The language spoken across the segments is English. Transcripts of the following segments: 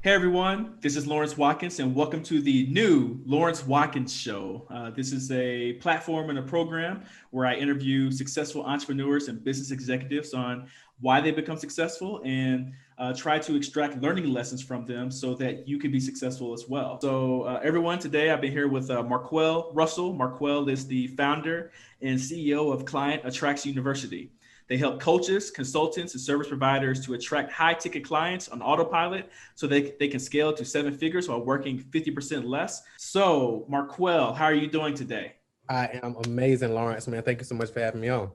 Hey everyone, this is Lawrence Watkins, and welcome to the new Lawrence Watkins Show. This is a platform and a program where I interview successful entrepreneurs and business executives on why they become successful and try to extract learning lessons from them so that you can be successful as well. Everyone, today I've been here with Marquel Russell. Marquel is the founder and CEO of Client Attracts University. They help coaches, consultants, and service providers to attract high ticket clients on autopilot so they can scale to seven figures while working 50% less. So, Marquel, how are you doing today? I am amazing, Lawrence, man. Thank you so much for having me on.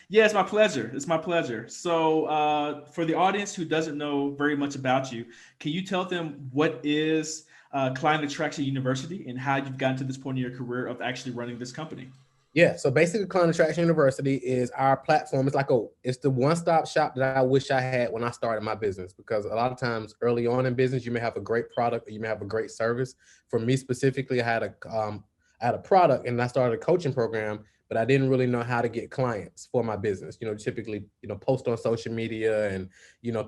Yeah, it's my pleasure. It's my pleasure. For the audience who doesn't know very much about you, can you tell them what is Client Attraction University and how you've gotten to this point in your career of actually running this company? Yeah, so basically, Client Attraction University is our platform. It's the one-stop shop that I wish I had when I started my business. Because a lot of times, early on in business, you may have a great product or you may have a great service. For me specifically, I had a product and I started a coaching program, but I didn't really know how to get clients for my business. Typically, post on social media and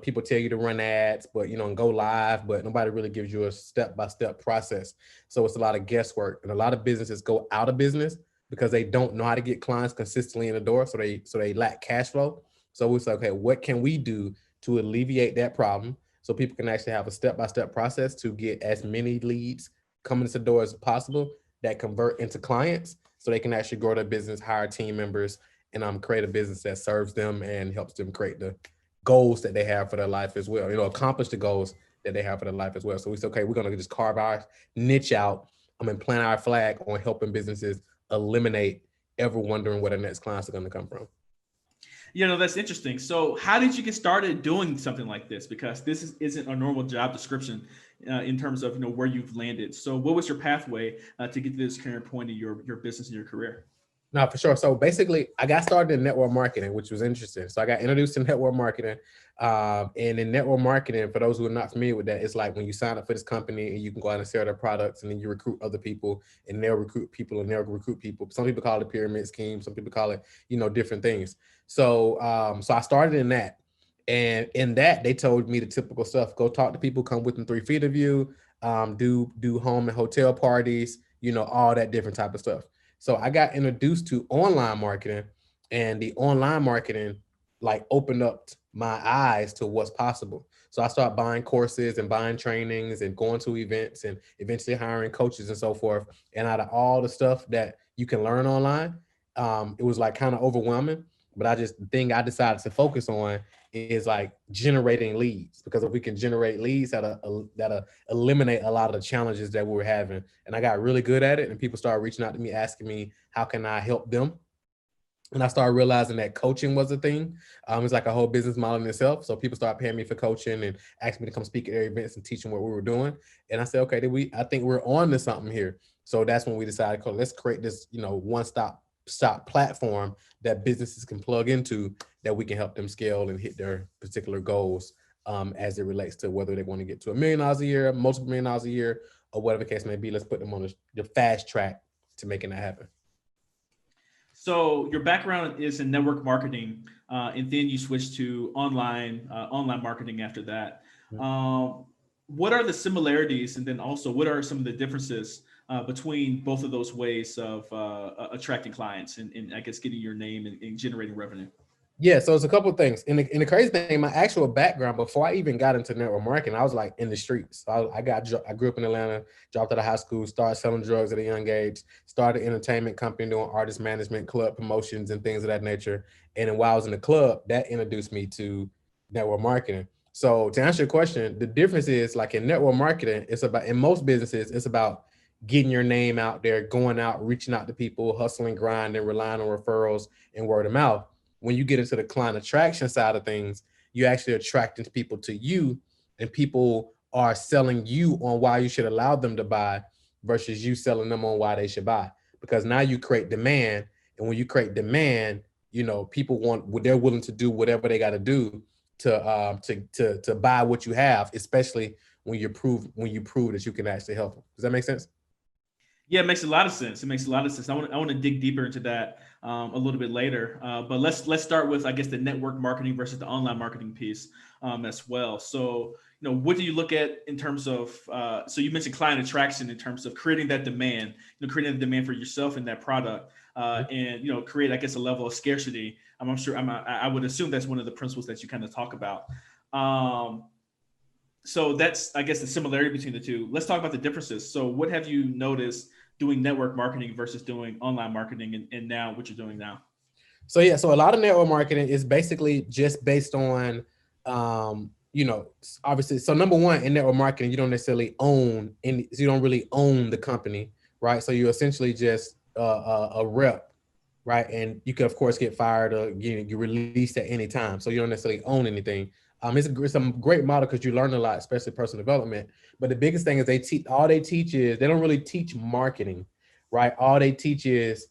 people tell you to run ads, but and go live, but nobody really gives you a step-by-step process. So it's a lot of guesswork, and a lot of businesses go out of business because they don't know how to get clients consistently in the door. So they lack cash flow. So we say, okay, what can we do to alleviate that problem so people can actually have a step-by-step process to get as many leads coming to the door as possible that convert into clients so they can actually grow their business, hire team members, and create a business that serves them and helps them create the goals that they have for their life as well, accomplish the goals that they have for their life as well. So we said, okay, we're going to just carve our niche out and plant our flag on helping businesses eliminate ever wondering where their next clients are going to come from. That's interesting. So, how did you get started doing something like this? Because isn't a normal job description in terms of where you've landed. So, what was your pathway to get to this current point in your business and your career? No, for sure. So basically, I got started in network marketing, which was interesting. So I got introduced to network marketing. And in network marketing, for those who are not familiar with that, it's like when you sign up for this company and you can go out and sell their products, and then you recruit other people, and they'll recruit people, and they'll recruit people. Some people call it a pyramid scheme. Some people call it, different things. So I started in that. And in that, they told me the typical stuff: go talk to people, come within 3 feet of you, do home and hotel parties, all that different type of stuff. So I got introduced to online marketing, and the online marketing like opened up my eyes to what's possible. So I started buying courses and buying trainings and going to events and eventually hiring coaches and so forth. And out of all the stuff that you can learn online, it was like kind of overwhelming. But the thing I decided to focus on is like generating leads, because if we can generate leads, that'll eliminate a lot of the challenges that we were having. And I got really good at it, and people started reaching out to me asking me how can I help them. And I started realizing that coaching was a thing. It's like a whole business model in itself. So people started paying me for coaching and asked me to come speak at their events and teach them what we were doing. And I said, okay, I think we're on to something here. So that's when we decided, cool, let's create this, one stop platform that businesses can plug into, that we can help them scale and hit their particular goals, as it relates to whether they want to get to $1 million a year, multiple $1 million a year, or whatever the case may be. Let's put them on the fast track to making that happen. So, your background is in network marketing, and then you switched to online marketing after that. Um, what are the similarities, and then also what are some of the differences between both of those ways of attracting clients and I guess getting your name and generating revenue? Yeah, so it's a couple of things. And the crazy thing, my actual background before I even got into network marketing, I was like in the streets. So I grew up in Atlanta, dropped out of high school, started selling drugs at a young age, started an entertainment company doing artist management, club promotions, and things of that nature. And then while I was in the club, that introduced me to network marketing. So to answer your question, the difference is like in network marketing, in most businesses, it's about getting your name out there, going out, reaching out to people, hustling, grinding, relying on referrals and word of mouth. When you get into the client attraction side of things, you're actually attracting people to you, and people are selling you on why you should allow them to buy versus you selling them on why they should buy. Because now you create demand, and when you create demand, people they're willing to do whatever they got to do to buy what you have, especially when you prove that you can actually help them. Does that make sense? Yeah, it makes a lot of sense. It makes a lot of sense. I want to dig deeper into that a little bit later. But let's start with, I guess, the network marketing versus the online marketing piece as well. So what do you look at in terms of? So you mentioned client attraction in terms of creating that demand. Creating the demand for yourself and that product, and create, I guess, a level of scarcity. I'm sure. I would assume that's one of the principles that you kind of talk about. Um, so that's, I guess, the similarity between the two. Let's talk about the differences. So what have you noticed doing network marketing versus doing online marketing, and now what you're doing now? So yeah, so a lot of network marketing is basically just based on, obviously. So number one, in network marketing, you don't necessarily own any. You don't really own the company, right? So you're essentially just a rep, right? And you could of course get fired or you released at any time. So you don't necessarily own anything. It's a great model because you learn a lot, especially personal development. But the biggest thing is all they teach is they don't really teach marketing, right? All they teach is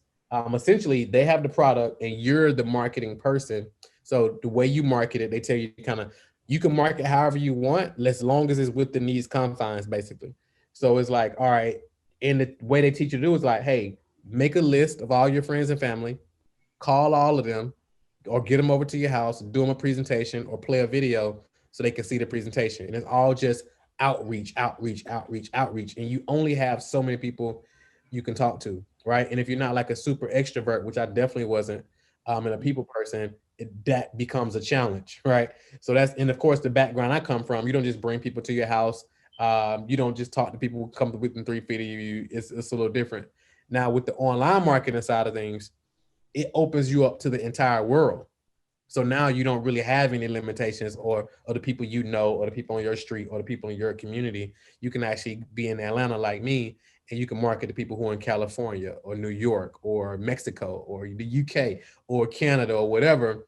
essentially they have the product and you're the marketing person. So the way you market it, they tell you kind of you can market however you want, as long as it's within these confines, basically. So it's like, all right, and the way they teach you to do is like, hey, make a list of all your friends and family, call all of them, or get them over to your house, do them a presentation, or play a video so they can see the presentation. And it's all just outreach, outreach, outreach, outreach. And you only have so many people you can talk to, right? And if you're not like a super extrovert, which I definitely wasn't, and a people person, that becomes a challenge, right? So and of course, the background I come from, you don't just bring people to your house. You don't just talk to people who come within 3 feet of you. It's a little different. Now, with the online marketing side of things, it opens you up to the entire world. So now you don't really have any limitations or the people or the people on your street or the people in your community. You can actually be in Atlanta like me, and you can market to people who are in California or New York or Mexico or the UK or Canada or whatever.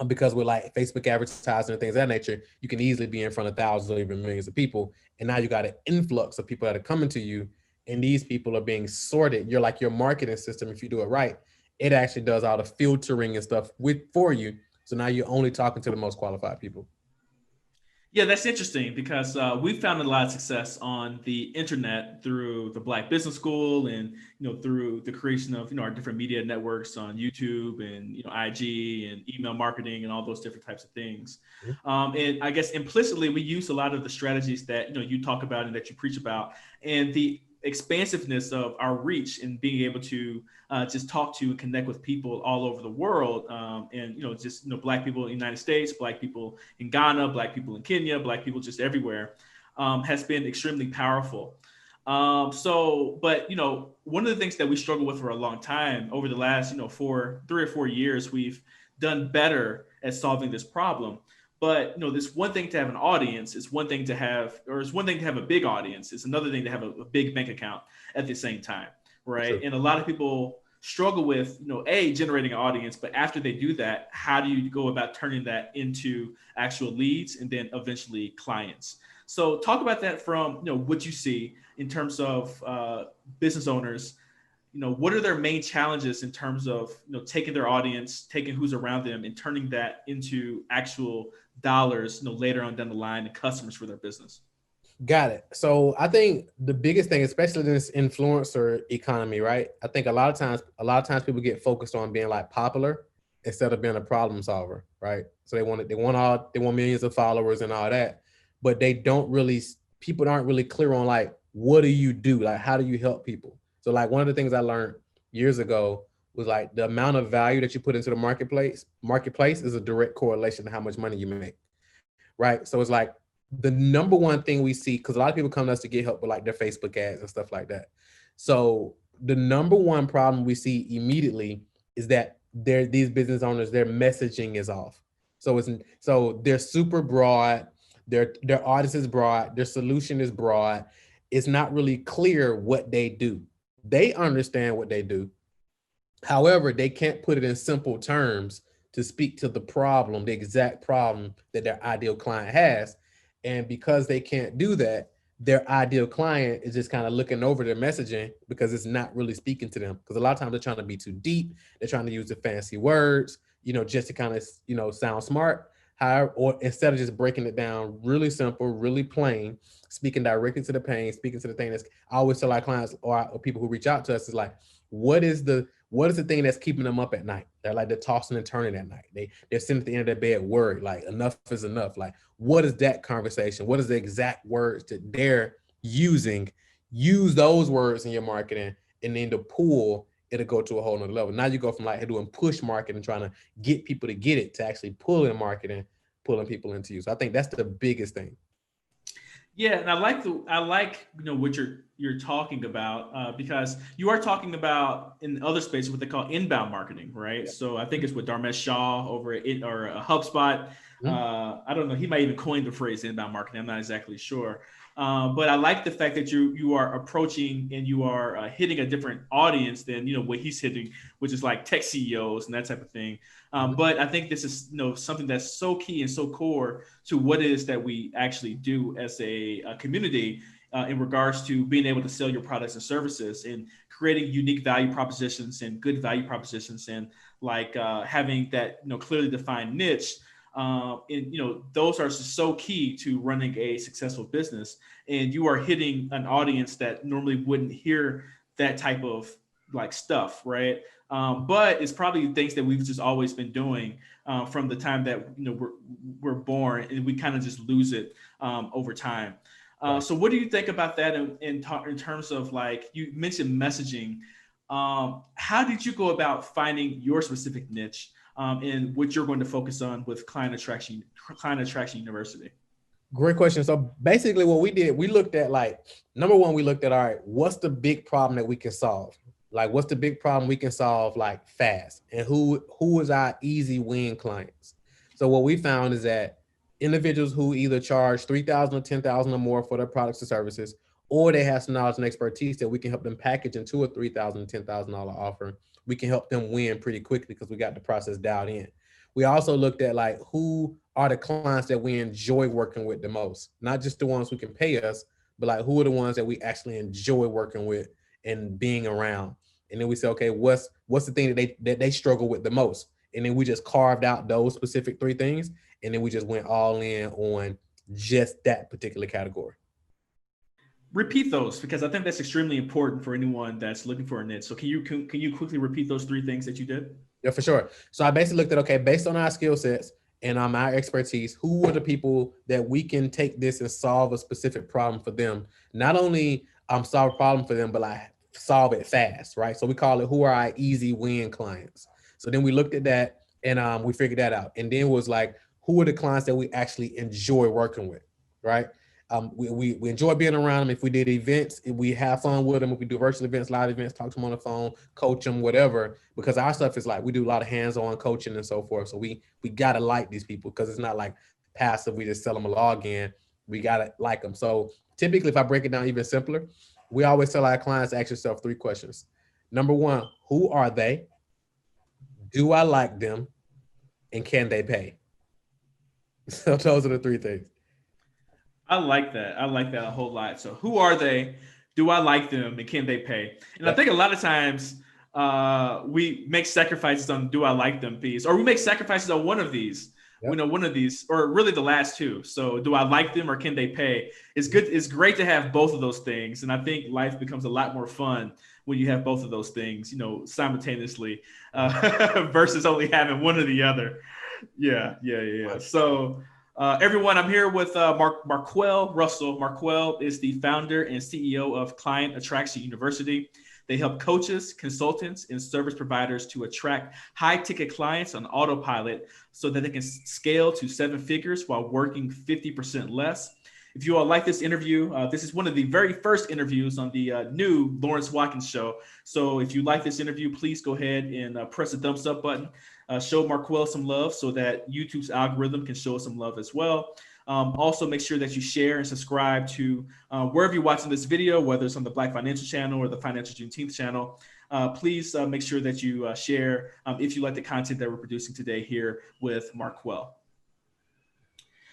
Because with like Facebook advertising and things of that nature, you can easily be in front of thousands or even millions of people. And now you got an influx of people that are coming to you, and these people are being sorted. You're like your marketing system, if you do it right, it actually does all the filtering and stuff for you. So now you're only talking to the most qualified people. Yeah, that's interesting because we've found a lot of success on the internet through the Black Business School, and through the creation of our different media networks on YouTube and IG and email marketing and all those different types of things. And I guess implicitly we use a lot of the strategies that you talk about and that you preach about, and the expansiveness of our reach and being able to just talk to and connect with people all over the world, and just Black people in the United States, Black people in Ghana, Black people in Kenya, Black people just everywhere, has been extremely powerful. But one of the things that we struggle with for a long time, over the last 3 or 4 years, we've done better at solving this problem. But this one thing to have an audience. It's one thing to have, or it's one thing to have a big audience. It's another thing to have a big bank account at the same time, right? True. And a lot of people struggle with generating an audience, but after they do that, how do you go about turning that into actual leads and then eventually clients? So talk about that from what you see in terms of business owners. What are their main challenges in terms of taking their audience, taking who's around them, and turning that into actual dollars later on down the line and customers for their business? Got it. So I think the biggest thing, especially in this influencer economy, right? I think a lot of times people get focused on being like popular instead of being a problem solver, right? So they want millions of followers and all that, but people aren't really clear on like, what do you do? Like, how do you help people? So like one of the things I learned years ago was like the amount of value that you put into the marketplace is a direct correlation to how much money you make, right? So it's like the number one thing we see, because a lot of people come to us to get help with like their Facebook ads and stuff like that. So the number one problem we see immediately is that these business owners, their messaging is off. So they're super broad, their audience is broad, their solution is broad. It's not really clear what they do. They understand what they do. However, they can't put it in simple terms to speak to the problem, the exact problem that their ideal client has. And because they can't do that, their ideal client is just kind of looking over their messaging because it's not really speaking to them. Because a lot of times they're trying to be too deep. They're trying to use the fancy words, just to kind of, sound smart. How, or instead of just breaking it down really simple, really plain, speaking directly to the pain, speaking to the thing that's, I always tell our clients or people who reach out to us is like, what is the thing that's keeping them up at night? They're tossing and turning at night. They're sitting at the end of their bed worried, like enough is enough. Like, what is that conversation? What is the exact words that they're using? Use those words in your marketing, and then the pull, it'll go to a whole nother level. Now you go from like doing push marketing, trying to get people to get it, to actually pulling marketing, pulling people into you. So I think that's the biggest thing. Yeah, and I like what you're talking about because you are talking about in other spaces what they call inbound marketing, right? Yeah. So I think it's with Dharmesh Shah over at it or HubSpot. Mhm. I don't know. He might even coin the phrase inbound marketing. I'm not exactly sure. But I like the fact that you are approaching and you are hitting a different audience than what he's hitting, which is like tech CEOs and that type of thing. But I think this is something that's so key and so core to what it is that we actually do as a community in regards to being able to sell your products and services and creating unique value propositions and good value propositions and like having that clearly defined niche. And those are so key to running a successful business. And you are hitting an audience that normally wouldn't hear that type of like stuff, right? But it's probably things that we've just always been doing from the time that we're born, and we kind of just lose it over time. Right. So, what do you think about that in terms of like you mentioned messaging? How did you go about finding your specific niche and what you're going to focus on with Client Attraction University? Great question. So basically what we did, we looked at like, number one, we looked at, all right, what's the big problem that we can solve? Like, what's the big problem we can solve like fast? And who is our easy win clients? So what we found is that individuals who either charge 3,000 or 10,000 or more for their products or services, or they have some knowledge and expertise that we can help them package into a $3,000, $10,000 offer, we can help them win pretty quickly because we got the process dialed in. We also looked at like, who are the clients that we enjoy working with the most, not just the ones who can pay us, but like, who are the ones that we actually enjoy working with and being around. And then we say, okay, what's the thing that they struggle with the most? And then we just carved out those specific three things, and then we just went all in on just that particular category. Repeat those because I think that's extremely important for anyone that's looking for a niche. So can you quickly repeat those three things that you did? Yeah, for sure. So I basically looked at, okay, based on our skill sets and our expertise, who are the people that we can take this and solve a specific problem for them? Not only solve a problem for them, but like solve it fast, right? So we call it, who are our easy win clients? So then we looked at that, and we figured that out. And then it was like, who are the clients that we actually enjoy working with, right? We enjoy being around them. If we did events, if we have fun with them, if we do virtual events, live events, talk to them on the phone, coach them, whatever, because our stuff is like, we do a lot of hands-on coaching and so forth. So we gotta like these people, because it's not like passive. We just sell them a login. We gotta like them. So typically, if I break it down even simpler, we always tell our clients, ask yourself three questions. Number one, who are they? Do I like them? And can they pay? So those are the three things. I like that. I like that a whole lot. So who are they? Do I like them? And can they pay? And I Yep. think a lot of times we make sacrifices on do I like them piece, or we make sacrifices on one of these. We Yep. know one of these, or really the last two. So do I like them or can they pay? It's good. It's great to have both of those things. And I think life becomes a lot more fun when you have both of those things, simultaneously versus only having one or the other. Yeah. So everyone, I'm here with Marquel Russell. Marquel is the founder and CEO of Client Attraction University. They help coaches, consultants, and service providers to attract high-ticket clients on autopilot so that they can scale to seven figures while working 50% less. If you all like this interview, this is one of the very first interviews on the new Lawrence Watkins show. So if you like this interview, please go ahead and press the thumbs up button. Show Marquel some love so that YouTube's algorithm can show us some love as well. Also, make sure that you share and subscribe to wherever you're watching this video, whether it's on the Black Financial channel or the Financial Juneteenth channel. Please make sure that you share if you like the content that we're producing today here with Marquel.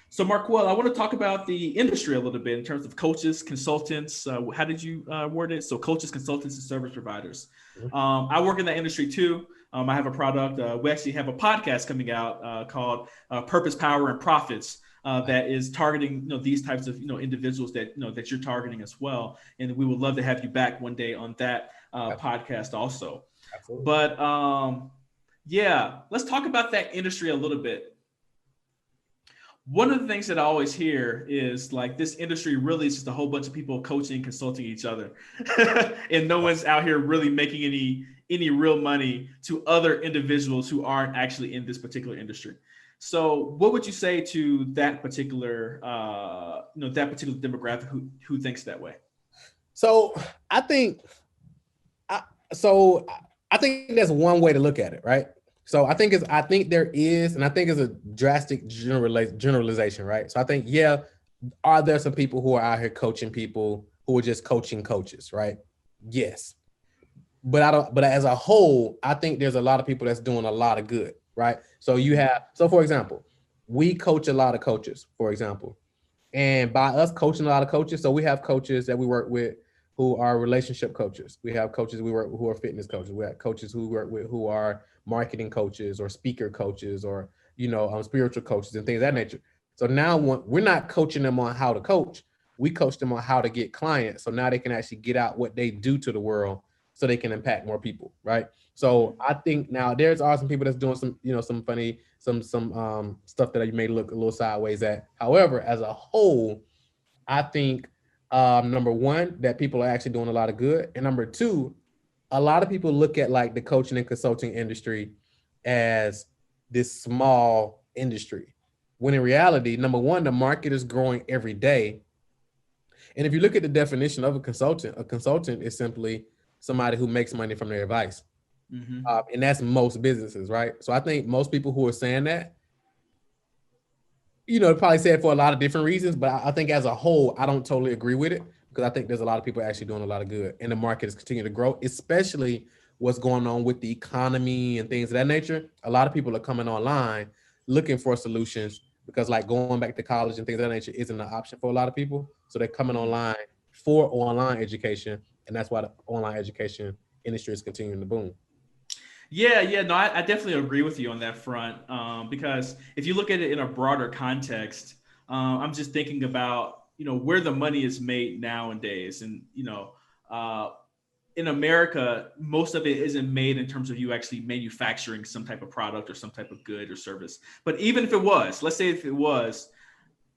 So, Marquel, I want to talk about the industry a little bit in terms of coaches, consultants. How did you word it? So, coaches, consultants, and service providers. I work in that industry too. I have a product. We actually have a podcast coming out called Purpose, Power, and Profits. That is targeting these types of individuals that that you're targeting as well, and we would love to have you back one day on that podcast also. Absolutely. But yeah, let's talk about that industry a little bit. One of the things that I always hear is like this industry really is just a whole bunch of people coaching, consulting each other, and no one's out here really making any real money to other individuals who aren't actually in this particular industry. So, what would you say to that particular that particular demographic who thinks that way? So I think, I, so I think that's one way to look at it, right? So I think there is, and I think it's a drastic generalization, right? So I think, yeah, are there some people who are out here coaching people who are just coaching coaches, right? Yes. But I don't, but as a whole, I think there's a lot of people that's doing a lot of good, right? So you have, so for example, we coach a lot of coaches, for example. And by us coaching a lot of coaches, so we have coaches that we work with who are relationship coaches. We have coaches we work with who are fitness coaches. We have coaches who we work with who are marketing coaches or speaker coaches or spiritual coaches and things of that nature. So now we're not coaching them on how to coach. We coach them on how to get clients. So now they can actually get out what they do to the world so they can impact more people, right? So I think now there's some people that's doing some funny, some stuff that you may look a little sideways at. However, as a whole, I think number one, that people are actually doing a lot of good. And number two, a lot of people look at like the coaching and consulting industry as this small industry. When in reality, number one, the market is growing every day. And if you look at the definition of a consultant is simply somebody who makes money from their advice. Mm-hmm. And that's most businesses, right? So I think most people who are saying that, probably say it for a lot of different reasons, but I think as a whole, I don't totally agree with it because I think there's a lot of people actually doing a lot of good and the market is continuing to grow, especially what's going on with the economy and things of that nature. A lot of people are coming online looking for solutions because like going back to college and things of that nature isn't an option for a lot of people. So they're coming online for online education. And that's why the online education industry is continuing to boom. Yeah, no, I definitely agree with you on that front because if you look at it in a broader context, I'm just thinking about where the money is made nowadays, and in America, most of it isn't made in terms of you actually manufacturing some type of product or some type of good or service. But even if it was, let's say if it was,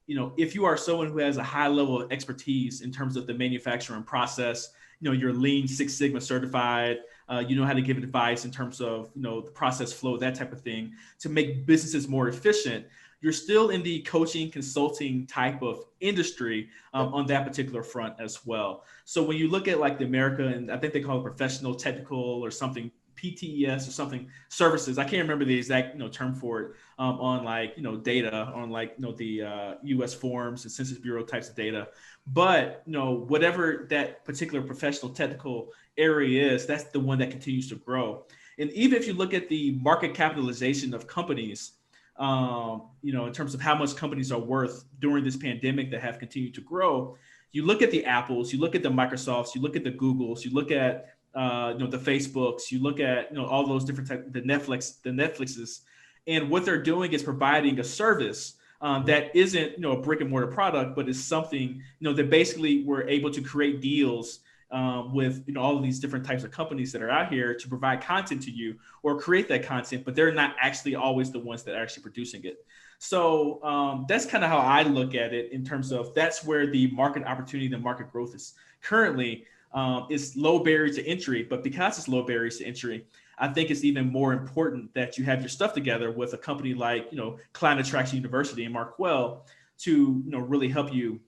if you are someone who has a high level of expertise in terms of the manufacturing process, you're Lean Six Sigma certified, you know how to give advice in terms of the process flow, that type of thing, to make businesses more efficient. You're still in the coaching, consulting type of industry on that particular front as well. So when you look at like the America, and I think they call it professional, technical, or something, PTES or something services. I can't remember the exact term for it on like data on like the U.S. forms and Census Bureau types of data. But whatever that particular professional technical area is, that's the one that continues to grow. And even if you look at the market capitalization of companies, in terms of how much companies are worth during this pandemic that have continued to grow, you look at the Apples, you look at the Microsofts, you look at the Googles, you look at the Facebooks, you look at all those different types, the Netflixes, and what they're doing is providing a service that isn't a brick and mortar product, but is something that basically we're able to create deals with all of these different types of companies that are out here to provide content to you or create that content, but they're not actually always the ones that are actually producing it. So that's kind of how I look at it in terms of that's where the market opportunity, the market growth is currently. Is low barriers to entry, but because it's low barriers to entry, I think it's even more important that you have your stuff together with a company like Climate Attraction University and Marquel to really help you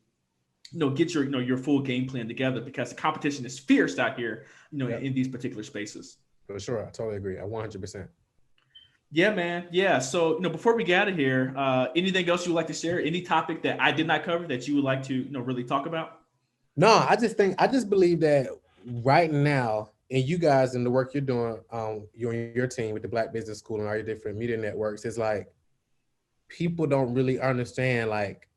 get your full game plan together, because the competition is fierce out here in these particular spaces. For sure, I totally agree. I 100%. Yeah, man. Yeah. So before we get out of here, anything else you would like to share? Any topic that I did not cover that you would like to really talk about? No, I just believe that right now, and you guys and the work you're doing, you and your team with the Black Business School and all your different media networks, is like people don't really understand like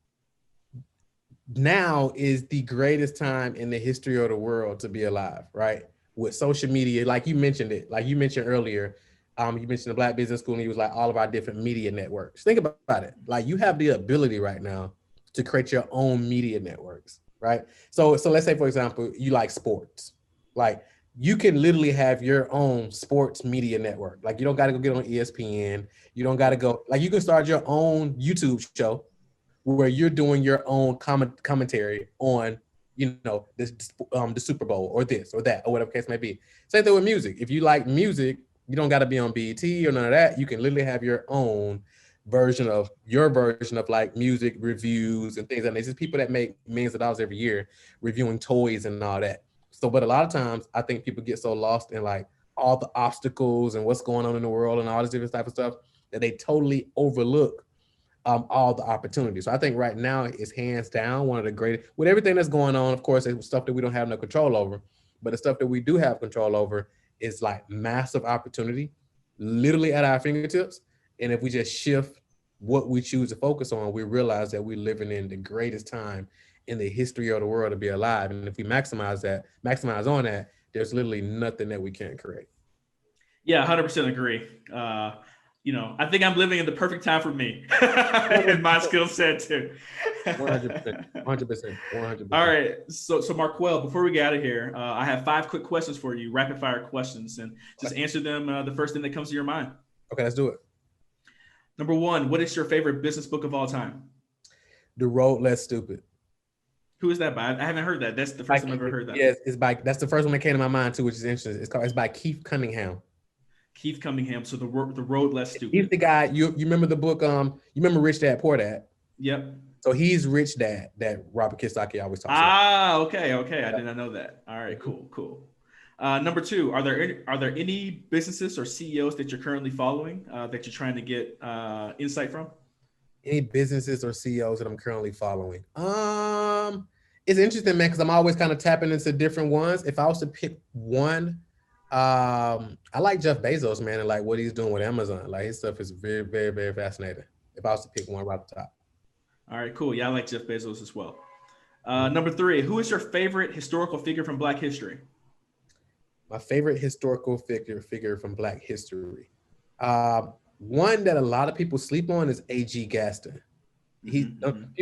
now is the greatest time in the history of the world to be alive, right? With social media, like you mentioned earlier, You mentioned the Black Business School, and he was like all of our different media networks. Think about it. Like you have the ability right now to create your own media networks, right? So let's say, for example, you like sports. Like you can literally have your own sports media network. Like you don't got to go get on ESPN. You don't got to go, like you can start your own YouTube show where you're doing your own commentary on, the Super Bowl or this or that or whatever case may be. Same thing with music. If you like music, you don't got to be on BET or none of that. You can literally have your own version of like music reviews and things. And there's just people that make millions of dollars every year reviewing toys and all that. So, but a lot of times I think people get so lost in like all the obstacles and what's going on in the world and all this different type of stuff that they totally overlook all the opportunities. So I think right now is hands down one of the greatest, with everything that's going on. Of course, it's stuff that we don't have no control over, but the stuff that we do have control over is like massive opportunity, literally at our fingertips. And if we just shift what we choose to focus on, we realize that we're living in the greatest time in the history of the world to be alive. And if we maximize on that, there's literally nothing that we can't create. Yeah, 100% agree. I think I'm living in the perfect time for me and my skill set too. 100%. All right. So Marquel, before we get out of here, I have 5 quick questions for you, rapid fire questions, and just answer them the first thing that comes to your mind. Okay, let's do it. Number 1, what is your favorite business book of all time? The Road Less Stupid. Who is that by? I haven't heard that. That's the first time I've ever heard that. Yes, that's the first one that came to my mind too, which is interesting. It's by Keith Cunningham. Keith Cunningham. So the Road Less Stupid. He's the guy. You remember the book? You remember Rich Dad Poor Dad? Yep. So he's Rich Dad that Robert Kiyosaki always talks about. Okay. I did not know that. All right, cool. Number 2, are there any businesses or CEOs that you're currently following that you're trying to get insight from? Any businesses or CEOs that I'm currently following? It's interesting, man, because I'm always kind of tapping into different ones. If I was to pick one, I like Jeff Bezos, man, and like what he's doing with Amazon. Like his stuff is very, very, very fascinating. If I was to pick one right at the top. All right, cool. Yeah, I like Jeff Bezos as well. Number 3, who is your favorite historical figure from Black history? My favorite historical figure from Black history. One that a lot of people sleep on is A.G. Gaston. A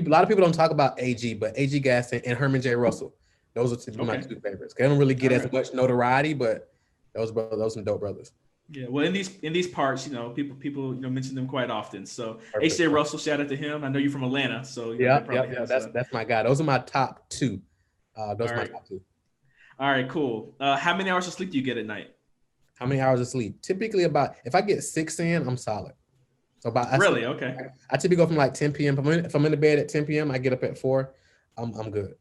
lot of people don't talk about A.G., but A.G. Gaston and Herman J. Russell. Those are my 2 favorites. They don't really get as much notoriety, but those are some dope brothers. Yeah, well, in these parts, people mention them quite often. So H.J. Russell, shout out to him. I know you're from Atlanta, so yeah. That's my guy. Those are my top 2. Those are my top 2. All right, cool. How many hours of sleep do you get at night? How many hours of sleep? Typically if I get 6 in, I'm solid. So okay. I typically go from like 10 p.m. If I'm in the bed at 10 p.m., I get up at 4. I'm good.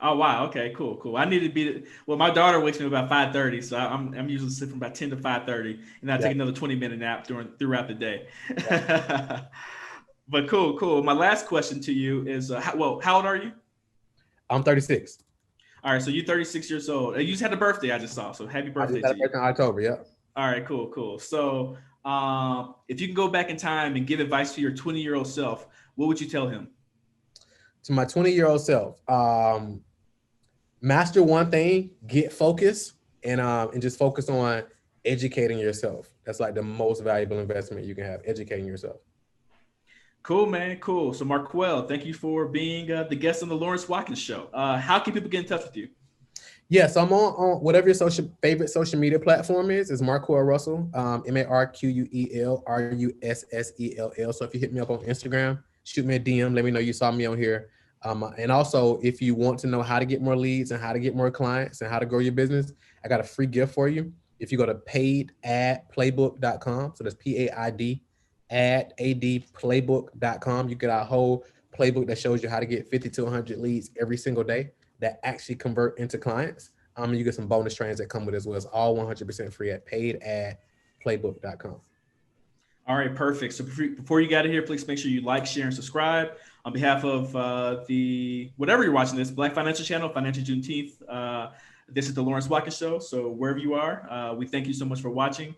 Oh wow. Okay. Cool. I need to be. Well, my daughter wakes me about 5:30, so I'm usually sleeping from about 10 to 5:30, and I take another 20-minute nap throughout the day. Yeah. But cool. My last question to you is, how old are you? I'm 36. All right, so you're 36 years old. You just had a birthday I just saw, so happy birthday to you. In October, yeah. All right, cool. So if you can go back in time and give advice to your 20-year-old self, what would you tell him? To my 20-year-old self, master one thing, get focused, and just focus on educating yourself. That's like the most valuable investment you can have, educating yourself. Cool, man. Cool. So Marquel, thank you for being the guest on the Lawrence Watkins Show. How can people get in touch with you? Yeah, so I'm on whatever your favorite social media platform is Marquel Russell, MarQuel RUSSELL. So if you hit me up on Instagram, shoot me a DM, let me know you saw me on here. And also, if you want to know how to get more leads and how to get more clients and how to grow your business, I got a free gift for you. If you go to paidadplaybook.com, so that's PAID, adplaybook.com, you get our whole playbook that shows you how to get 50 to 100 leads every single day that actually convert into clients. You get some bonus trainings that come with it as well. It's all 100% free at paidadplaybook.com. All right, perfect. So before you get out of here, please make sure you like, share, and subscribe. On behalf of whatever you're watching this, Black Financial Channel, Financial Juneteenth, this is the Lawrence Watkins Show. So wherever you are, we thank you so much for watching.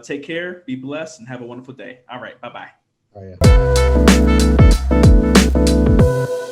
Take care, be blessed, and have a wonderful day. All right, bye-bye. Oh, yeah.